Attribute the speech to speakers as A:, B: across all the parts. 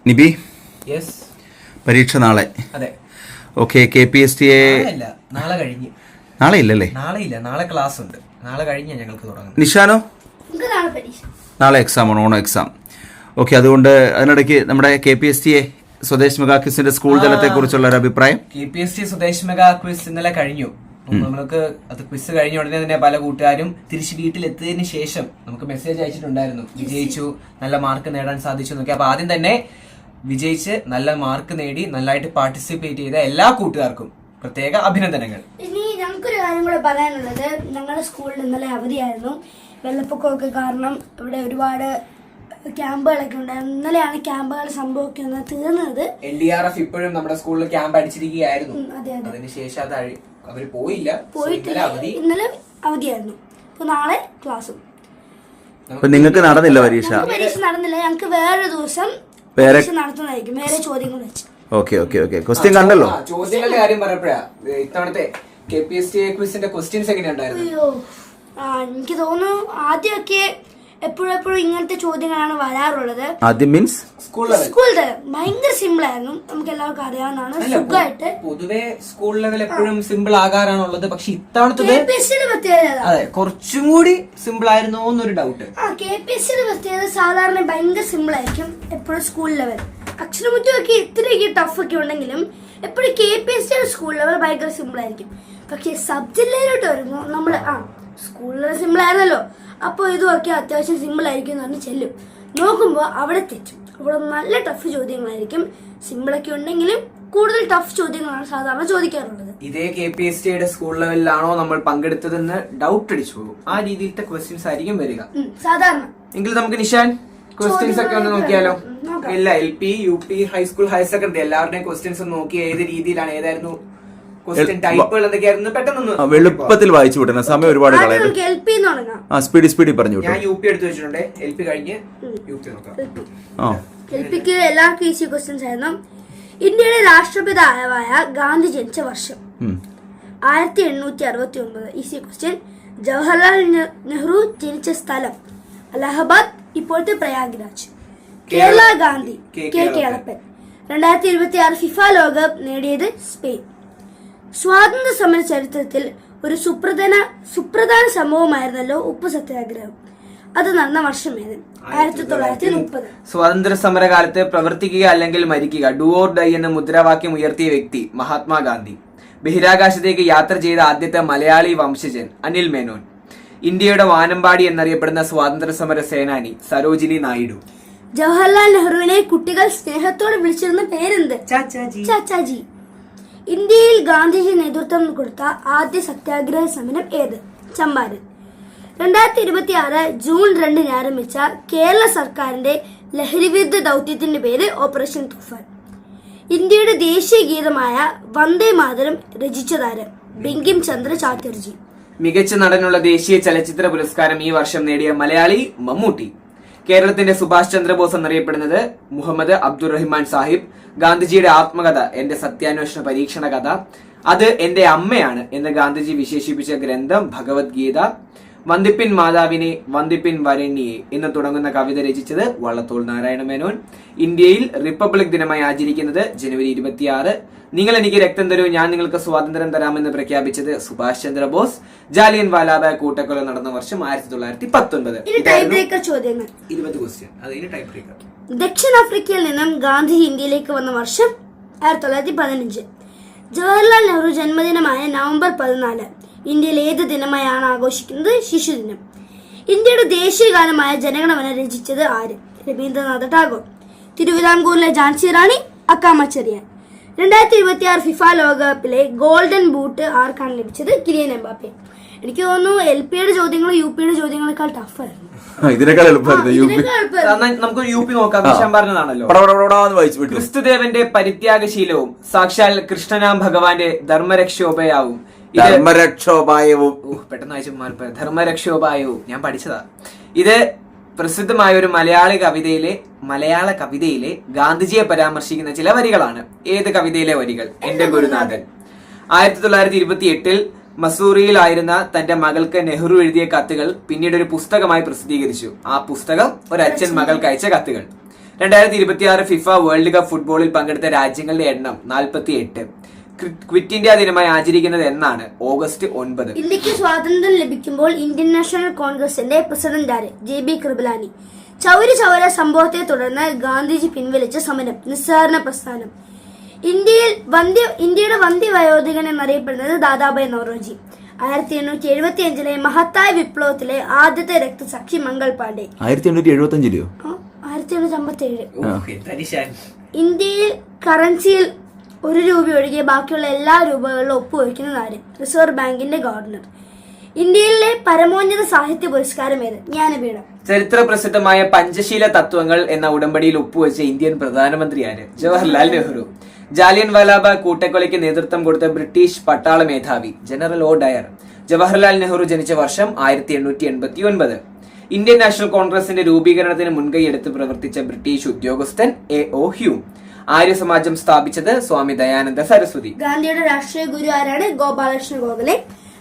A: Nibi,
B: yes,
A: പരീക്ഷ നാളെ.
B: അതെ.
A: ഓക്കെ, KPSTA
B: നാളെ കഴിഞ്ഞ്.
A: നാളെ ഇല്ലല്ലേ?
B: നാളെ ഇല്ല, നാളെ ക്ലാസ് ഉണ്ട്. നാളെ കഴിഞ്ഞാൽ ഞങ്ങൾക്ക് തുടങ്ങും.
A: നിഷാനോ? നാളെ എക്സാം ആണ്, ഓണോ എക്സാം. ഓക്കെ, അതുകൊണ്ട് അതിനിടയ്ക്ക് നമ്മുടെ KPSTA സ്വദേശ് മെഗാ ക്വിസിന്റെ സ്കൂൾ തലത്തെ കുറിച്ചുള്ള ഒരു അഭിപ്രായം.
B: KPSTA സ്വദേശ് മെഗാ ക്വിസ് ഇന്നലെ കഴിഞ്ഞു. നമ്മൾക്ക് അത് ക്വിസ് കഴിഞ്ഞ ഉടനെ തന്നെ പല കൂട്ടുകാരും തിരിച്ച് വീട്ടിലെത്തിയതിനു ശേഷം നമുക്ക് മെസ്സേജ് അയച്ചിട്ടുണ്ടായിരുന്നു, വിജയിച്ചു, നല്ല മാർക്ക് നേടാൻ സാധിച്ചു എന്നൊക്കെ. അപ്പൊ ആദ്യം തന്നെ വിജയിച്ച് നല്ല മാർക്ക് നേടി നല്ലതായിട്ട് പാർട്ടിസിപ്പേറ്റ് ചെയ്ത എല്ലാ കൂട്ടുകാർക്കും പ്രത്യേക അഭിനന്ദനങ്ങൾ.
C: ഇനി ഞങ്ങൾക്കൊരു കാര്യം കൂടെ പറയാനുള്ളത്, ഞങ്ങളുടെ സ്കൂളിൽ ഇന്നലെ അവധിയായിരുന്നു. വെള്ളപ്പൊക്കമൊക്കെ കാരണം ഇവിടെ ഒരുപാട് ക്യാമ്പുകളൊക്കെ ഉണ്ടായിരുന്നു. ഇന്നലെയാണ് ക്യാമ്പുകൾ സംഭവമൊക്കെ ഒന്ന് തീർന്നത്.
B: NDRF ഇപ്പോഴും നമ്മുടെ സ്കൂളിൽ ക്യാമ്പ് അടിച്ചിരിക്കുകയായിരുന്നു. അതിനുശേഷം അത് അവര് പോയിട്ടില്ല.
C: ഇന്നലെ അവധിയായിരുന്നു. അപ്പൊ നാളെ ക്ലാസ്സും.
A: നിങ്ങൾക്ക് നടന്നില്ല പരീക്ഷ?
C: പരീക്ഷ നടന്നില്ല, ഞങ്ങൾക്ക് വേറൊരു ദിവസം പരീക്ഷ നടത്തുന്നതായിരിക്കും, വേറെ ചോദ്യങ്ങൾ വെച്ച്.
A: ഓക്കെ. ക്വസ്റ്റ്യൻ കണ്ടല്ലോ.
B: ചോദ്യങ്ങളുടെ കാര്യം പറഞ്ഞപ്പോഴാ ഇത്തവണത്തെ KPSTA ക്വിസിന്റെ ക്വസ്റ്റ്യൻസ് എങ്ങനെയുണ്ടായിരുന്നു?
C: അയ്യോ, എനിക്ക് തോന്നുന്നു ആദ്യമൊക്കെ എപ്പോഴും ഇങ്ങനത്തെ ചോദ്യങ്ങളാണ് വരാറുള്ളത്.
A: ആദ്യം മീൻസ്
B: സ്കൂൾ
C: തലം ഭയങ്കര സിമ്പിൾ ആയിരുന്നു, നമുക്ക് എല്ലാവർക്കും അറിയാവുന്നതാണ്. സുഖമായിട്ട്
B: പൊതുവെ സ്കൂൾ ലെവൽ എപ്പോഴും സിമ്പിൾ ആകാറാണുള്ളത്. പക്ഷെ ഇത്തവണത്തെ അതെ കുറച്ചും കൂടി സിമ്പിൾ ആയിരുന്നോ എന്നൊരു ഡൗട്ട്.
C: KPSTA പ്രത്യേകത സാധാരണ ഭയങ്കര സിമ്പിൾ ആയിരിക്കും എപ്പോഴും സ്കൂൾ ലെവൽ. അക്ഷരമുറ്റമൊക്കെ ഇത്രയൊക്കെ ടഫ് ഒക്കെ ഉണ്ടെങ്കിലും എപ്പോഴും KPSTA സ്കൂൾ ലെവൽ ഭയങ്കര സിമ്പിൾ ആയിരിക്കും. പക്ഷെ സബ് ജില്ലയിലോട്ട് വരുമ്പോൾ നമ്മൾ സ്കൂൾ ലെവൽ സിമ്പിൾ ആയിരുന്നല്ലോ, അപ്പോൾ ഇതുമൊക്കെ അത്യാവശ്യം സിമ്പിൾ ആയിരിക്കും എന്ന് പറഞ്ഞ് ചെല്ലും. നോക്കുമ്പോൾ അവിടെ തെറ്റും. അവിടെ നല്ല ടഫ് ചോദ്യങ്ങളായിരിക്കും. സിമ്പിളൊക്കെ ഉണ്ടെങ്കിലും കൂടുതൽ ടഫ് ചോദ്യങ്ങളാണ് സാധാരണ ചോദിക്കാറുള്ളത്.
B: ഇതേ KPSTA സ്കൂൾ ലെവലിലാണോ നമ്മൾ പങ്കെടുത്തതെന്ന് ഡൗട്ട് അടിച്ചു പോകും. ആ രീതിയിലത്തെ ക്വസ്റ്റ്യൻസ് ആയിരിക്കും വരിക
C: സാധാരണ.
B: എങ്കിൽ നമുക്ക് നിഷാൻ ക്വസ്റ്റ്യൻസ് ഒക്കെ ഒന്ന് നോക്കിയാലോ? ഇല്ല, LP, UP, high school, higher secondary എല്ലാവരുടെയും ക്വസ്റ്റ്യൻസ് നോക്കി ഏത് രീതിയിലാണ്, ഏതായിരുന്നു ക്വസ്റ്റ്യൻ ടൈപ്പുകൾ എന്തൊക്കെയായിരുന്നു പെട്ടെന്ന്
A: എളുപ്പത്തിൽ വായിച്ചു വിട്ടണം. സമയം ഒരുപാട് സ്പീഡി പറഞ്ഞു.
B: ഞാൻ UP എടുത്തു വെച്ചിട്ടുണ്ട്. LP കഴിഞ്ഞ് UP നോക്കാം.
C: LPക്ക് എല്ലാവർക്കും ഈസി ക്വസ്റ്റ്യൻസ് ആയിരുന്നു. ഇന്ത്യയുടെ രാഷ്ട്രപിതാവായ ഗാന്ധി ജനിച്ച വർഷം 1869. Easy question. ജവഹർലാൽ നെഹ്റു ജനിച്ച സ്ഥലം അലഹബാദ്, ഇപ്പോഴത്തെ പ്രയാഗ്രാജ്. കേരള ഗാന്ധി കേളപ്പൻ. 2026 ഫിഫ ലോകകപ്പ് നേടിയത് സ്പെയിൻ. സ്വാതന്ത്ര്യ സമര ചരിത്രത്തിൽ ഒരു സുപ്രധാന സംഭവമായിരുന്നല്ലോ ഉപ്പ് സത്യാഗ്രഹം. അത് നടന്ന വർഷം ഏത്? 1930.
B: സ്വാതന്ത്ര്യ സമരകാലത്ത് പ്രവർത്തിക്കുക അല്ലെങ്കിൽ മരിക്കുക, ഡു ഓർ ഡൈ എന്ന മുദ്രാവാക്യം ഉയർത്തിയ വ്യക്തി മഹാത്മാഗാന്ധി. ബഹിരാകാശത്തേക്ക് യാത്ര ചെയ്ത ആദ്യത്തെ മലയാളി വംശജൻ അനിൽ മേനോൻ. ഇന്ത്യയുടെ വാനമ്പാടി എന്നറിയപ്പെടുന്ന സ്വാതന്ത്ര്യ സമര സേനാനി സരോജിനി നായിഡു.
C: ജവഹർലാൽ നെഹ്റുവിനെ കുട്ടികൾ സ്നേഹത്തോടെ വിളിച്ചിരുന്ന പേരെന്ത്? ചാച്ചാജി. ഇന്ത്യയിൽ ഗാന്ധിജി നേതൃത്വം കൊടുത്ത ആദ്യ സത്യാഗ്രഹ സമരം ഏത്? ചമ്പാരൻ. 2026 ജൂൺ 2 ആരംഭിച്ച കേരള സർക്കാരിന്റെ ലഹരിവിരുദ്ധ ദൗത്യത്തിന്റെ പേര് ഓപ്പറേഷൻ തൂഫാൻ. ഇന്ത്യയുടെ ദേശീയ ഗീതമായ വന്ദേ മാതരം രചിച്ചതാരം? ബങ്കിം ചന്ദ്ര ചാറ്റർജി.
B: മികച്ച നടനുള്ള ദേശീയ ചലച്ചിത്ര പുരസ്കാരം ഈ വർഷം നേടിയ മലയാളി മമ്മൂട്ടി. കേരളത്തിന്റെ സുഭാഷ് ചന്ദ്രബോസ് എന്നറിയപ്പെടുന്നത് മുഹമ്മദ് അബ്ദുറഹിമാൻ സാഹിബ്. ഗാന്ധിജിയുടെ ആത്മകഥ എന്റെ സത്യാന്വേഷണ പരീക്ഷണ കഥ, അത് എന്റെ അമ്മയാണ് എന്ന് ഗാന്ധിജി വിശേഷിപ്പിച്ച ഗ്രന്ഥം ഭഗവത്ഗീത. വന്ദിപ്പിൻ മാതാവിനെ വന്ദിപ്പിൻ വരണ്യെ എന്ന് തുടങ്ങുന്ന കവിത രചിച്ചത് വള്ളത്തോൾ നാരായണ മേനോൻ. ഇന്ത്യയിൽ റിപ്പബ്ലിക് ദിനമായി ആചരിക്കുന്നത് ജനുവരി 26. നിങ്ങൾ എനിക്ക് രക്തം തരൂ, ഞാൻ നിങ്ങൾക്ക് സ്വാതന്ത്ര്യം തരാമെന്ന് പ്രഖ്യാപിച്ചത് സുഭാഷ് ചന്ദ്രബോസ്. ജാലിയൻ വാലാബാഗ് കൂട്ടക്കൊല നടന്ന വർഷം 1919. 20 ക്വസ്റ്റ്യൻ. അതിന് ടൈപ്പ് ബ്രേക്കർ.
C: ദക്ഷിണാഫ്രിക്കയിൽ നിന്നും ഗാന്ധിജി ഇന്ത്യയിലേക്ക് വന്ന വർഷം 1915. ജവഹർലാൽ നെഹ്റു ജന്മദിനമായ നവംബർ 14. ഇന്ത്യയിൽ ഏത് ദിനമായാണ് ആഘോഷിക്കുന്നത്? ശിശുദിനം. ഇന്ത്യയുടെ ദേശീയ ഗാനമായ ജനഗണമന രചിച്ചത് ആര്? രവീന്ദ്രനാഥ ടാഗോർ. തിരുവിതാംകൂറിലെ ഝാൻസി റാണി അക്കാമ ചെറിയാൻ. 2026 ഫിഫ ലോകകപ്പിലെ ഗോൾഡൻ ബൂട്ട് ആർക്കാണ് ലഭിച്ചത്? Kylian Mbappe. എനിക്ക് തോന്നുന്നു LPയുടെ ചോദ്യങ്ങളും UPയുടെ ചോദ്യങ്ങളെക്കാൾ ടഫായിരുന്നു.
A: ഇതിനേക്കാൾ
B: നമുക്ക് UP നോക്കാം. പറഞ്ഞതാണല്ലോ. ക്രിസ്തുദേവന്റെ പരിത്യാഗശീലവും സാക്ഷാൽ കൃഷ്ണനാം ഭഗവാന്റെ ധർമ്മരക്ഷോപയാവും ധർമ്മരക്ഷോപായവും ഞാൻ പഠിച്ചതാ. ഇത് പ്രസിദ്ധമായ ഒരു മലയാള കവിതയിലെ ഗാന്ധിജിയെ പരാമർശിക്കുന്ന ചില വരികളാണ്. ഏത് കവിതയിലെ വരികൾ? എന്റെ ഗുരുനാഥൻ. 1928 മസൂറിയിലായിരുന്ന തന്റെ മകൾക്ക് നെഹ്റു എഴുതിയ കത്തുകൾ പിന്നീട് ഒരു പുസ്തകമായി പ്രസിദ്ധീകരിച്ചു. ആ പുസ്തകം ഒരു അച്ഛൻ മകൾക്ക് അയച്ച കത്തുകൾ. 2026 ഫിഫ വേൾഡ് കപ്പ് ഫുട്ബോളിൽ പങ്കെടുത്ത രാജ്യങ്ങളുടെ എണ്ണം 48. ക്വിറ്റ് ഇന്ത്യ ദിനമായി ആചരിക്കുന്നത് എന്നാണ്? ഓഗസ്റ്റ് 9.
C: ഇന്ത്യക്ക് സ്വാതന്ത്ര്യം ലഭിക്കുമ്പോൾ ഇന്ത്യൻ നാഷണൽ കോൺഗ്രസിന്റെ പ്രസിഡന്റ് ആര്? JB കൃപലാനി. ചൗരി ചൗര സംഭവത്തെ തുടർന്ന് ഗാന്ധിജി പിൻവലിച്ച സമരം നിസ്സഹകരണ പ്രസ്ഥാനം. ഇന്ത്യയുടെ വന്ധ്യവയോധികൻ എന്നറിയപ്പെടുന്നത് ദാദാഭായ് നവറോജി. 1875 മഹത്തായ വിപ്ലവത്തിലെ ആദ്യത്തെ രക്തസാക്ഷി മംഗൾ പാണ്ഡെ.
A: 1875
C: 1857. ഇന്ത്യയിൽ കറൻസിയിൽ 1 രൂപ ഒഴികെ ബാക്കിയുള്ള എല്ലാ രൂപകളിലും ഒപ്പുവയ്ക്കുന്നത് ആര്? റിസർവ് ബാങ്കിന്റെ ഗവർണർ. ഇന്ത്യയിലെ പരമോന്നത സാഹിത്യ പുരസ്കാരം ഏത്? ജ്ഞാനപീഠം.
B: ചരിത്ര പ്രസിദ്ധമായ പഞ്ചശീല തത്വങ്ങൾ എന്ന ഉടമ്പടിയിൽ ഒപ്പുവെച്ച ഇന്ത്യൻ പ്രധാനമന്ത്രി ആര്? ജവഹർലാൽ നെഹ്റു. ജാലിയൻ വാലാബാഗ് കൂട്ടക്കൊലയ്ക്ക് നേതൃത്വം കൊടുത്ത ബ്രിട്ടീഷ് പട്ടാള മേധാവി General O Dyer. Jawaharlal Nehru ജനിച്ച വർഷം 1889. ഇന്ത്യൻ നാഷണൽ കോൺഗ്രസിന്റെ രൂപീകരണത്തിന് മുൻകൈയെടുത്ത് പ്രവർത്തിച്ച ബ്രിട്ടീഷ് ഉദ്യോഗസ്ഥൻ A.O. ഹ്യൂം. ആര്യ സമാജം സ്ഥാപിച്ചത് സ്വാമി ദയാനന്ദ സരസ്വതി.
C: ഗാന്ധിയുടെ രാഷ്ട്രീയ ഗുരു ആരാണ്? ഗോപാലകൃഷ്ണ ഗോഖലെ.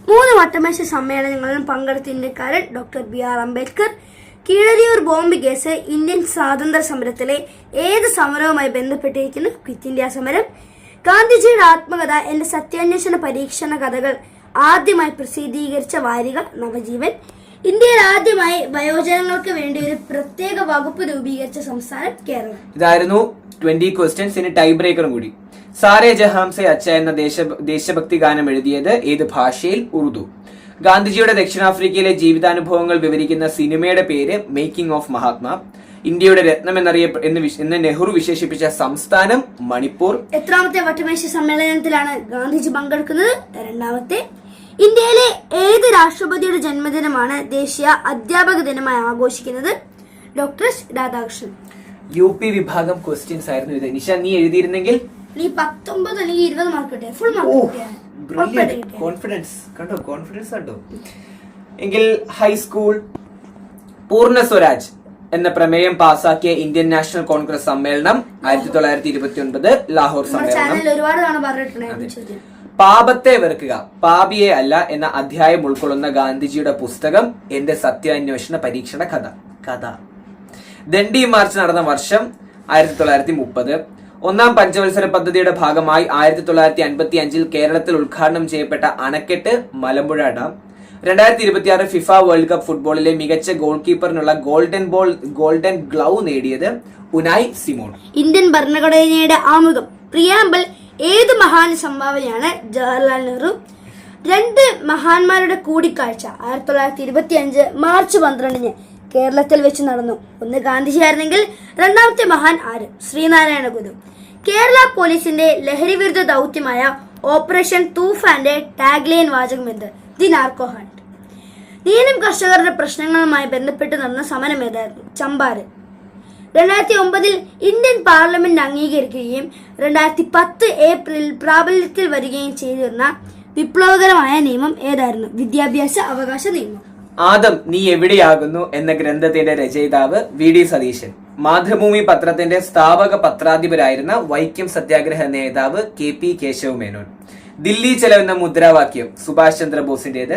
C: 3 വട്ടമേശ സമ്മേളനങ്ങളിലും പങ്കെടുത്ത ഇന്ത്യക്കാരൻ doctor BR Ambedkar. Keezhariyur bomb case Indian സ്വാതന്ത്ര്യ സമരത്തിലെ ഏത് സമരവുമായി ബന്ധപ്പെട്ടിരിക്കുന്നു? ക്വിറ്റ് ഇന്ത്യ സമരം. ഗാന്ധിജിയുടെ ആത്മകഥ എന്റെ സത്യാന്വേഷണ പരീക്ഷണ കഥകൾ ആദ്യമായി പ്രസിദ്ധീകരിച്ച വാരിക നവജീവൻ. ഇന്ത്യയിൽ ആദ്യമായി വയോജനങ്ങൾക്ക് വേണ്ടി ഒരു പ്രത്യേക വകുപ്പ് രൂപീകരിച്ച സംസ്ഥാനം കേരളം.
B: ഇതായിരുന്നു 20 ക്വസ്റ്റ്യൻസ്. ഇനി ടൈ ബ്രേക്കറും കൂടി. സാരേ ജഹാംസെ അച്ച എന്ന ദേശഭക്തി ഗാനം എഴുതിയത് ഏത് ഭാഷയിൽ? ഉറുദു. ഗാന്ധിജിയുടെ ദക്ഷിണാഫ്രിക്കയിലെ ജീവിതാനുഭവങ്ങൾ വിവരിക്കുന്ന സിനിമയുടെ പേര് മേക്കിംഗ് ഓഫ് മഹാത്മാ. ഇന്ത്യയുടെ രത്നം എന്ന് നെഹ്റു വിശേഷിപ്പിച്ച സംസ്ഥാനം മണിപ്പൂർ.
C: എത്രാമത്തെ വട്ടമേശ സമ്മേളനത്തിലാണ് ഗാന്ധിജി പങ്കെടുക്കുന്നത്? 2ാമത്തെ. ഇന്ത്യയിലെ ഏത് രാഷ്ട്രപതിയുടെ ജന്മദിനമാണ് ദേശീയ അധ്യാപക ദിനമായി ആഘോഷിക്കുന്നത്? ഡോക്ടർ രാധാകൃഷ്ണൻ.
B: UP വിഭാഗം ക്വസ്റ്റ്യൻസ് ആയിരുന്നു ഇത്. നിഷ, നീ എഴുതിയിരുന്നെങ്കിൽ
C: നീ 19 അല്ലെങ്കിൽ 20 മാർക്ക് കിട്ടിയ ഫുൾ മാർക്ക്.
B: കോൺഫിഡൻസ് കണ്ടോ? എങ്കിൽ ഹൈസ്കൂൾ. പൂർണ്ണ സ്വരാജ് എന്ന പ്രമേയം പാസാക്കിയ ഇന്ത്യൻ നാഷണൽ കോൺഗ്രസ് സമ്മേളനം 1929 ലാഹോർ സമ്മേളനം.
C: ഒരുപാട് തവണ പറഞ്ഞിട്ടുണ്ട്.
B: പാപത്തെ വെറുക്കുക, പാപിയെ അല്ല എന്ന അധ്യായം ഉൾക്കൊള്ളുന്ന ഗാന്ധിജിയുടെ പുസ്തകം എന്റെ സത്യാന്വേഷണ പരീക്ഷണ കഥ. ദണ്ഡി മാർച്ച് നടന്ന വർഷം 1930. 1ാം പഞ്ചവത്സര പദ്ധതിയുടെ ഭാഗമായി 1955 കേരളത്തിൽ ഉദ്ഘാടനം ചെയ്യപ്പെട്ട അണക്കെട്ട് Malampuzha dam. 2026 FIFA world cup ഫുട്ബോളിലെ മികച്ച ഗോൾ കീപ്പറിനുള്ള ഗോൾഡൻ ഗ്ലൗ നേടിയത് ഉനായ് സിമോൺ.
C: ഇന്ത്യൻ ഭരണഘടനയുടെ ആമുഖം പ്രിയാമ്പിൾ ഏത് മഹാൻ സംഭാവനയാണ്? ജവഹർലാൽ നെഹ്റു. 2 മഹാന്മാരുടെ കൂടിക്കാഴ്ച 1925 മാർച്ച് 12 കേരളത്തിൽ വെച്ച് നടന്നു. ഒന്ന് ഗാന്ധിജി ആയിരുന്നെങ്കിൽ 2ാമത്തെ മഹാൻ ആര്? ശ്രീനാരായണ ഗുരു. കേരള പോലീസിന്റെ ലഹരി വിരുദ്ധ ദൗത്യമായ ഓപ്പറേഷൻ തൂഫാന്റെ ടാഗ്ലൈൻ വാചകം എന്ത്? The narco hunt. നീലം കർഷകരുടെ പ്രശ്നങ്ങളുമായി ബന്ധപ്പെട്ട് നടന്ന സമരം ഏതായിരുന്നു? ചമ്പാരൻ. 2009 ഇന്ത്യൻ പാർലമെന്റ് അംഗീകരിക്കുകയും 2010 ഏപ്രിൽ പ്രാബല്യത്തിൽ വരികയും ചെയ്തിരുന്ന വിപ്ലവകരമായ നിയമം ഏതായിരുന്നു? വിദ്യാഭ്യാസ അവകാശ നിയമം.
B: ആദം നീ എവിടെയാകുന്നു എന്ന ഗ്രന്ഥത്തിന്റെ രചയിതാവ് VD സതീശൻ. മാതൃഭൂമി പത്രത്തിന്റെ സ്ഥാപക പത്രാധിപരായിരുന്ന വൈക്കം സത്യാഗ്രഹ നേതാവ് KP കേശവ മേനോൻ. ദില്ലി ചെലവെന്ന മുദ്രാവാക്യം സുഭാഷ് ചന്ദ്രബോസിന്റേത്.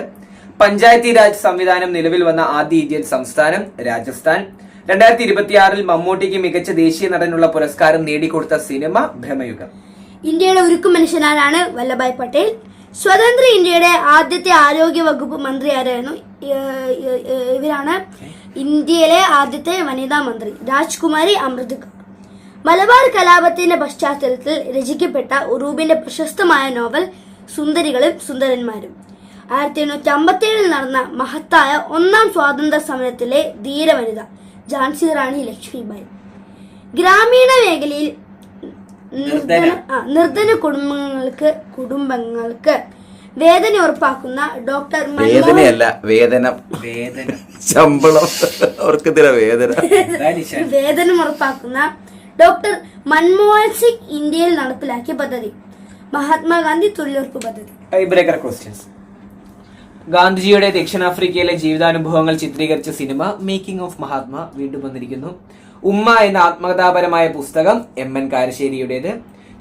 B: പഞ്ചായത്തി രാജ് സംവിധാനം നിലവിൽ വന്ന ആദ്യ ഇന്ത്യൻ സംസ്ഥാനം രാജസ്ഥാൻ. 2026 മമ്മൂട്ടിക്ക് മികച്ച ദേശീയ നടനുള്ള പുരസ്കാരം നേടിക്കൊടുത്ത സിനിമ ഭ്രമയുഗം.
C: ഇന്ത്യയുടെ ഉരുക്കു മനുഷ്യനാരാണ്? വല്ലഭായ് പട്ടേൽ. സ്വതന്ത്ര ഇന്ത്യയുടെ ആദ്യത്തെ ആരോഗ്യ വകുപ്പ് മന്ത്രി ആരായിരുന്നു? ഇവരാണ് ഇന്ത്യയിലെ ആദ്യത്തെ വനിതാ മന്ത്രി രാജ്കുമാരി അമൃത് കൗർ. മലബാർ കലാപത്തിന്റെ പശ്ചാത്തലത്തിൽ രചിക്കപ്പെട്ട ഉറൂബിന്റെ പ്രശസ്തമായ നോവൽ സുന്ദരികളും സുന്ദരന്മാരും. 1857 നടന്ന മഹത്തായ 1ാം സ്വാതന്ത്ര്യ സമരത്തിലെ ധീരവനിത ഝാൻസി റാണി ലക്ഷ്മിബായി. ഗ്രാമീണ മേഖലയിൽ നിർധന കുടുംബങ്ങൾക്ക് വേതന ഉറപ്പാക്കുന്ന ഡോക്ടർ വേതനം ഉറപ്പാക്കുന്ന ഡോക്ടർ മൻമോഹൻ സിംഗ് ഇന്ത്യയിൽ നടപ്പിലാക്കിയ പദ്ധതി മഹാത്മാഗാന്ധി തൊഴിലുറപ്പ് പദ്ധതി.
B: ഗാന്ധിജിയുടെ ദക്ഷിണാഫ്രിക്കയിലെ ജീവിതാനുഭവങ്ങൾ ചിത്രീകരിച്ച സിനിമ മേക്കിംഗ് ഓഫ് മഹാത്മാ വീണ്ടും വന്നിരിക്കുന്നു. ഉമ്മ എന്ന ആത്മകഥാപരമായ പുസ്തകം MN കാരശ്ശേരിയുടേത്.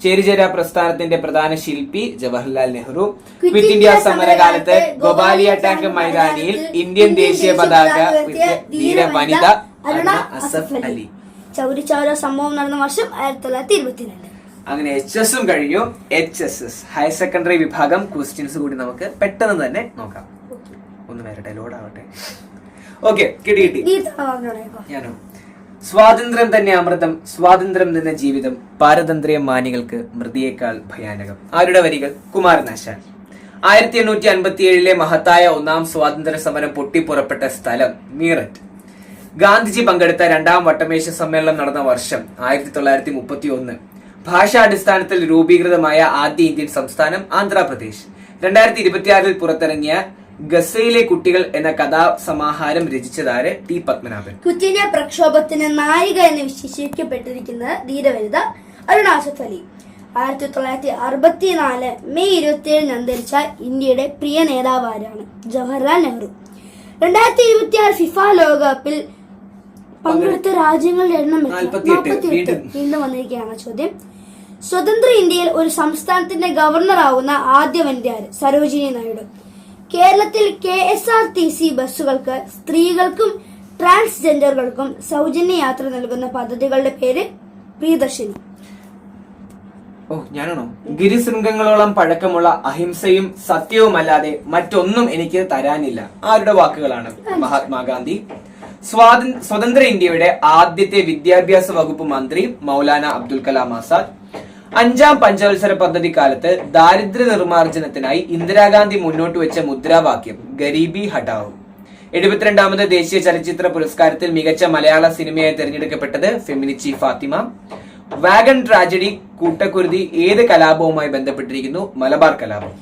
B: ചേരിചേര പ്രസ്ഥാനത്തിന്റെ പ്രധാന ശില്പി ജവഹർലാൽ നെഹ്റു. ക്വിറ്റ് ഇന്ത്യ സമരകാലത്ത് ഗോപാലിയ ടാങ്ക് മൈതാനിയിൽ ഇന്ത്യൻ ദേശീയ പതാക ധീര വനിത അസഫ് അലി.
C: ചൗരിചൗര സംഭവം നടന്ന വർഷം 1922.
B: അങ്ങനെ HS കഴിഞ്ഞു. HSS ഹയർ സെക്കൻഡറി വിഭാഗം ക്വസ്റ്റ്യൻസ് കൂടി നമുക്ക് പെട്ടെന്ന് തന്നെ നോക്കാം. ഒന്ന് വരട്ടെ, ലോഡ് ആവട്ടെ. ഓക്കെ, കിട്ടി. ഞാനോ? സ്വാതന്ത്ര്യം തന്നെ അമൃതം, സ്വാതന്ത്ര്യം നിന്ന ജീവിതം, പാരതന്ത്ര്യം മാനികൾക്ക് മൃതിയേക്കാൾ ഭയാനകം. ആരുടെ വരികൾ? കുമാരനാശാൻ. 1857 മഹത്തായ ഒന്നാം സ്വാതന്ത്ര്യ സമരം പൊട്ടിപ്പുറപ്പെട്ട സ്ഥലം മീററ്റ്. ഗാന്ധിജി പങ്കെടുത്ത രണ്ടാം വട്ടമേശ സമ്മേളനം നടന്ന വർഷം 1931. ഭാഷാടിസ്ഥാനത്തിൽ രൂപീകൃതമായ ആദ്യ ഇന്ത്യൻ സംസ്ഥാനം ആന്ധ്രാപ്രദേശ്. 2026 പുറത്തിറങ്ങിയ ഗസയിലെ കുട്ടികൾ എന്ന കഥാസമാഹാരം രചിച്ചതാര്? ടി പത്മനാഭൻ.
C: ക്വിറ്റ് ഇന്ത്യ പ്രക്ഷോഭത്തിന് നായിക എന്ന് വിശേഷിക്കപ്പെട്ടിരിക്കുന്നത് ധീരവനിത അരുണ ആസഫ് അലി. 1964 മെയ് 27 അന്തരിച്ച ഇന്ത്യയുടെ പ്രിയ നേതാവ് ആരാണ്? ജവഹർലാൽ നെഹ്റു. 2026 ഫിഫ ലോകകപ്പിൽ പങ്കെടുത്ത രാജ്യങ്ങളുടെ എണ്ണം 48. വീണ്ടും വന്നിരിക്കുകയാണ് ചോദ്യം. സ്വതന്ത്ര ഇന്ത്യയിൽ ഒരു സംസ്ഥാനത്തിന്റെ ഗവർണർ ആവുന്ന ആദ്യ വനിത ആര്? സരോജിനി നായിഡു. കേരളത്തിൽ KSRTC ബസ്സുകൾക്ക് സ്ത്രീകൾക്കും ട്രാൻസ്ജെൻഡറുകൾക്കും സൗജന്യ യാത്ര നൽകുന്ന പദ്ധതികളുടെ പേര് പ്രിയദർശിനി.
B: ഞാനാണോ? ഗിരിശൃംഗങ്ങളോളം പഴക്കമുള്ള അഹിംസയും സത്യവുമല്ലാതെ മറ്റൊന്നും എനിക്ക് തരാനില്ല. ആരുടെ വാക്കുകളാണ്? മഹാത്മാഗാന്ധി. സ്വതന്ത്ര ഇന്ത്യയുടെ ആദ്യത്തെ വിദ്യാഭ്യാസ വകുപ്പ് മന്ത്രി മൗലാന അബ്ദുൽ കലാം ആസാദ്. 5ാം പഞ്ചവത്സര പദ്ധതി കാലത്ത് ദാരിദ്ര്യ നിർമ്മാർജ്ജനത്തിനായി ഇന്ദിരാഗാന്ധി മുന്നോട്ട് വെച്ച മുദ്രാവാക്യം ഗരീബി ഹഠാവോ. 72ാമത് ദേശീയ ചലച്ചിത്ര പുരസ്കാരത്തിൽ മികച്ച മലയാള സിനിമയായി തിരഞ്ഞെടുക്കപ്പെട്ടത് ഫെമിനിച്ചി ഫാത്തിമ. വാഗൺ ട്രാജഡി കൂട്ടക്കുരുതി ഏത് കലാപവുമായി ബന്ധപ്പെട്ടിരിക്കുന്നു? മലബാർ കലാപം.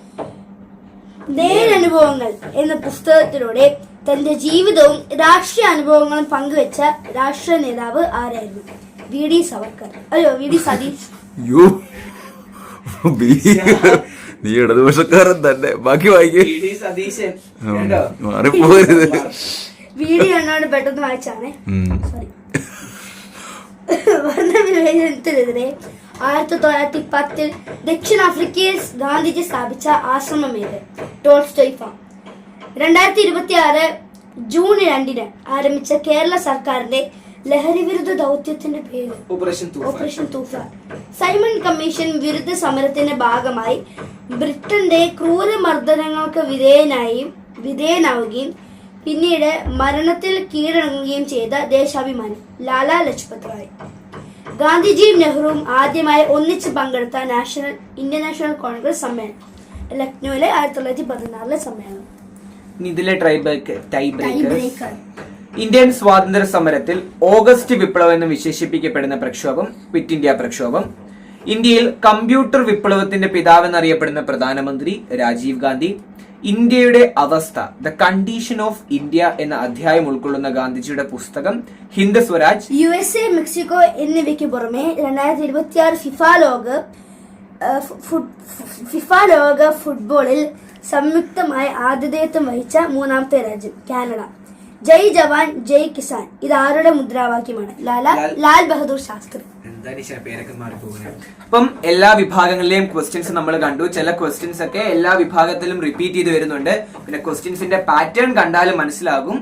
C: നേരനുഭവങ്ങൾ എന്ന പുസ്തകത്തിലൂടെ തന്റെ ജീവിതവും രാഷ്ട്രീയ അനുഭവങ്ങളും പങ്കുവെച്ച രാഷ്ട്രീയ നേതാവ് ആരായിരുന്നു? VD സവർക്കർ. VD സതീഷ്.
A: നീ ഇടതുപക്ഷക്കാരൻ തന്നെ. ബാക്കി
C: സതീശൻ. VD എന്നോട് പെട്ടെന്ന് വായിച്ചാണേ. സോറി. വർണ്ണവിവേചനത്തിനെതിരെ 1910 ദക്ഷിണാഫ്രിക്കയിൽ ഗാന്ധിജി സ്ഥാപിച്ച ആശ്രമം ഏത്? Tolstoy farm. 2026 ജൂൺ 2 ആരംഭിച്ച കേരള സർക്കാരിന്റെ ലഹരി വിരുദ്ധ ദൗത്യത്തിന്റെ പേര്? ഓപ്പറേഷൻ തൂഫാൻ. സൈമൺ കമ്മീഷൻ വിരുദ്ധ സമരത്തിന്റെ ഭാഗമായി ബ്രിട്ടന്റെ ക്രൂരമർദ്ദനങ്ങൾക്ക് വിധേയനാവുകയും പിന്നീട് മരണത്തിൽ കീഴടങ്ങുകയും ചെയ്ത ദേശാഭിമാനി ലാലാ ലജ്പത് റായ്. ഗാന്ധിജിയും നെഹ്റുവും ആദ്യമായി ഒന്നിച്ച് പങ്കെടുത്ത ഇന്ത്യൻ നാഷണൽ കോൺഗ്രസ് സമ്മേളനം ലക്നൌവിലെ 1914 സമ്മേളനം.
B: ഇതിലെ ടൈബ്രേക്കർ. ഇന്ത്യൻ സ്വാതന്ത്ര്യ സമരത്തിൽ ഓഗസ്റ്റ് വിപ്ലവം എന്ന് വിശേഷിപ്പിക്കപ്പെടുന്ന പ്രക്ഷോഭം ക്വിറ്റ് ഇന്ത്യ പ്രക്ഷോഭം. ഇന്ത്യയിൽ കമ്പ്യൂട്ടർ വിപ്ലവത്തിന്റെ പിതാവെന്നറിയപ്പെടുന്ന പ്രധാനമന്ത്രി രാജീവ് ഗാന്ധി. ഇന്ത്യയുടെ അവസ്ഥ ദ കണ്ടീഷൻ ഓഫ് ഇന്ത്യ എന്ന അധ്യായം ഉൾക്കൊള്ളുന്ന ഗാന്ധിജിയുടെ പുസ്തകം ഹിന്ദ് സ്വരാജ്.
C: USA, മെക്സിക്കോ എന്നിവയ്ക്ക് പുറമെ 2026 ഫിഫ ലോക ഫുട്ബോളിൽ സംയുക്തമായി ആതിഥേയത്വം വഹിച്ച 3ാമത്തെ രാജ്യം കാനഡ. ജയ് ജവാൻ ജയ് കിസാൻ ഇത് ആരുടെ മുദ്രാവാക്യമാണ്? ലാൽ ബഹദൂർ ശാസ്ത്രി.
B: അപ്പം എല്ലാ വിഭാഗങ്ങളിലെയും ക്വസ്റ്റ്യൻസ് നമ്മൾ കണ്ടു. ചില ക്വസ്റ്റ്യൻസ് ഒക്കെ എല്ലാ വിഭാഗത്തിലും റിപ്പീറ്റ് ചെയ്ത് വരുന്നുണ്ട്. പിന്നെ ക്വസ്റ്റ്യൻസിന്റെ പാറ്റേൺ കണ്ടാലും മനസ്സിലാകും.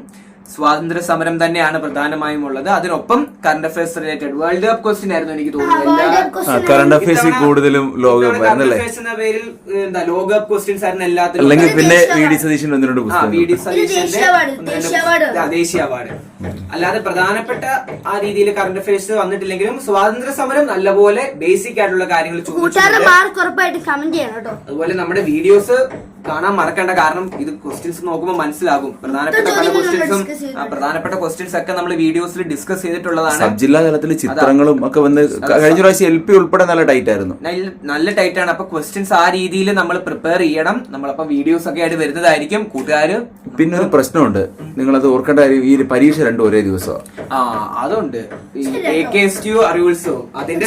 B: സ്വാതന്ത്ര്യ സമരം തന്നെയാണ് പ്രധാനമായും ഉള്ളത്. അതിനൊപ്പം current affairs related world cup question ആയിരുന്നു എനിക്ക് തോന്നുന്നത്.
A: കറണ്ട് അഫയേഴ്സിൽ കൂടുതലും ലോകകപ്പ്
B: എന്ന പേരിൽ ലോകകപ്പ് ക്വസ്റ്റ്യൻസ് ആയിരുന്നു എല്ലാത്തിലും.
A: അല്ലെങ്കിൽ പിന്നെ VD സതീശൻ ഒന്നിനോട്
B: ദേശീയ അവാർഡ്. അല്ലാതെ പ്രധാനപ്പെട്ട ആ രീതിയിൽ കറണ്ട് അഫയേഴ്സ് വന്നിട്ടില്ലെങ്കിലും സ്വാതന്ത്ര്യ സമരം നല്ലപോലെ ബേസിക് ആയിട്ടുള്ള കാര്യങ്ങൾ അതുപോലെ നമ്മുടെ വീഡിയോസ് കാണാൻ മറക്കേണ്ട. കാരണം ഇത് ക്വസ്റ്റ്യൻസ് നോക്കുമ്പോൾ മനസ്സിലാകും. പ്രധാനപ്പെട്ട ക്വസ്റ്റ്യൻസ് ഒക്കെ നമ്മൾ വീഡിയോസിൽ ഡിസ്കസ് ചെയ്തിട്ടുള്ളതാണ്.
A: സബ് ജില്ലാ തലത്തിൽ ചിത്രങ്ങളും ഒക്കെ വന്ന് കഴിഞ്ഞ പ്രാവശ്യം LP ഉൾപ്പെടെ നല്ല ടൈറ്റ് ആയിരുന്നു.
B: നല്ല ടൈറ്റ് ആണ്. അപ്പൊ ക്വസ്റ്റ്യൻസ് ആ രീതിയിൽ നമ്മൾ പ്രിപ്പയർ ചെയ്യണം. നമ്മളപ്പോ വീഡിയോസ് ഒക്കെ ആയിട്ട് വരുന്നതായിരിക്കും കൂട്ടുകാര്.
A: പിന്നെ ഒരു പ്രശ്നമുണ്ട്, നിങ്ങളത് ഓർക്കേണ്ട കാര്യം, ഈ പരീക്ഷ രണ്ടും ഒരേ ദിവസമാണ്.
B: അതുണ്ട്. അറിവുത്സവം അതിന്റെ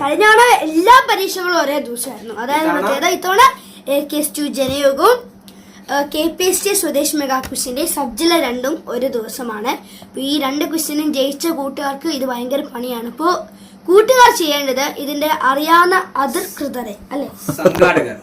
C: കഴിഞ്ഞ എല്ലാ പരീക്ഷകളും ഒരേ ദിവസമായിരുന്നു. അതായത് ഇത്തവണ AKS2 ജനയോഗവും KPST സ്വദേശ് മെഗാ ക്വിസിന്റെ സബ് ജില്ല രണ്ടും ഒരു ദിവസമാണ്. ഈ 2 ക്വിസിനും ജയിച്ച കൂട്ടുകാർക്ക് ഇത് ഭയങ്കര പണിയാണ്. ഇപ്പോ കൂട്ടുകാർ ചെയ്യേണ്ടത് ഇതിന്റെ അറിയാവുന്ന അധികൃതരെ അല്ലെ
B: സംഘാടകർ.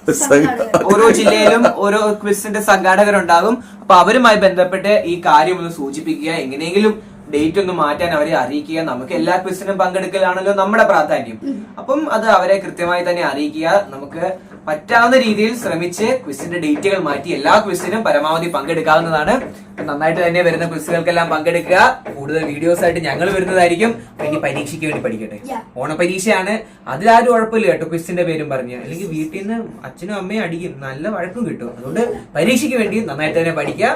B: ഓരോ ജില്ലയിലും ഓരോ ക്വിസിന്റെ സംഘാടകരുണ്ടാകും. അപ്പൊ അവരുമായി ബന്ധപ്പെട്ട് ഈ കാര്യം ഒന്ന് സൂചിപ്പിക്കുക. എങ്ങനെയെങ്കിലും ഡേറ്റ് ഒന്ന് മാറ്റാൻ അവരെ അറിയിക്കുക. നമുക്ക് എല്ലാ ക്വിസിനും പങ്കെടുക്കലാണല്ലോ നമ്മുടെ പ്രാധാന്യം. അപ്പം അത് അവരെ കൃത്യമായി തന്നെ അറിയിക്കുക. നമുക്ക് പറ്റാവുന്ന രീതിയിൽ ശ്രമിച്ച് ക്വിസിന്റെ ഡേറ്റുകൾ മാറ്റി എല്ലാ ക്വിസിനും പരമാവധി പങ്കെടുക്കാവുന്നതാണ്. നന്നായിട്ട് തന്നെ വരുന്ന ക്വിസുകൾക്കെല്ലാം പങ്കെടുക്കുക. കൂടുതൽ വീഡിയോസ് ആയിട്ട് ഞങ്ങൾ വരുന്നതായിരിക്കും. ഇനി പരീക്ഷയ്ക്ക് വേണ്ടി പഠിക്കട്ടെ. ഓണപരീക്ഷയാണ്, അതിലാരും ഉഴപ്പില്ല കേട്ടോ ക്വിസിന്റെ പേരും പറഞ്ഞ്. അല്ലെങ്കിൽ വീട്ടിൽ നിന്ന് അച്ഛനും അമ്മയും അടിക്കും, നല്ല വഴക്കും കിട്ടും. അതുകൊണ്ട് പരീക്ഷയ്ക്ക് വേണ്ടി നന്നായിട്ട് തന്നെ പഠിക്കുക.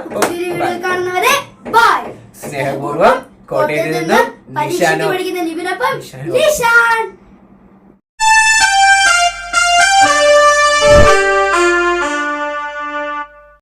B: സ്നേഹപൂർവ്വം കോട്ടയത്തിൽ നിന്നും നിഷാനോ.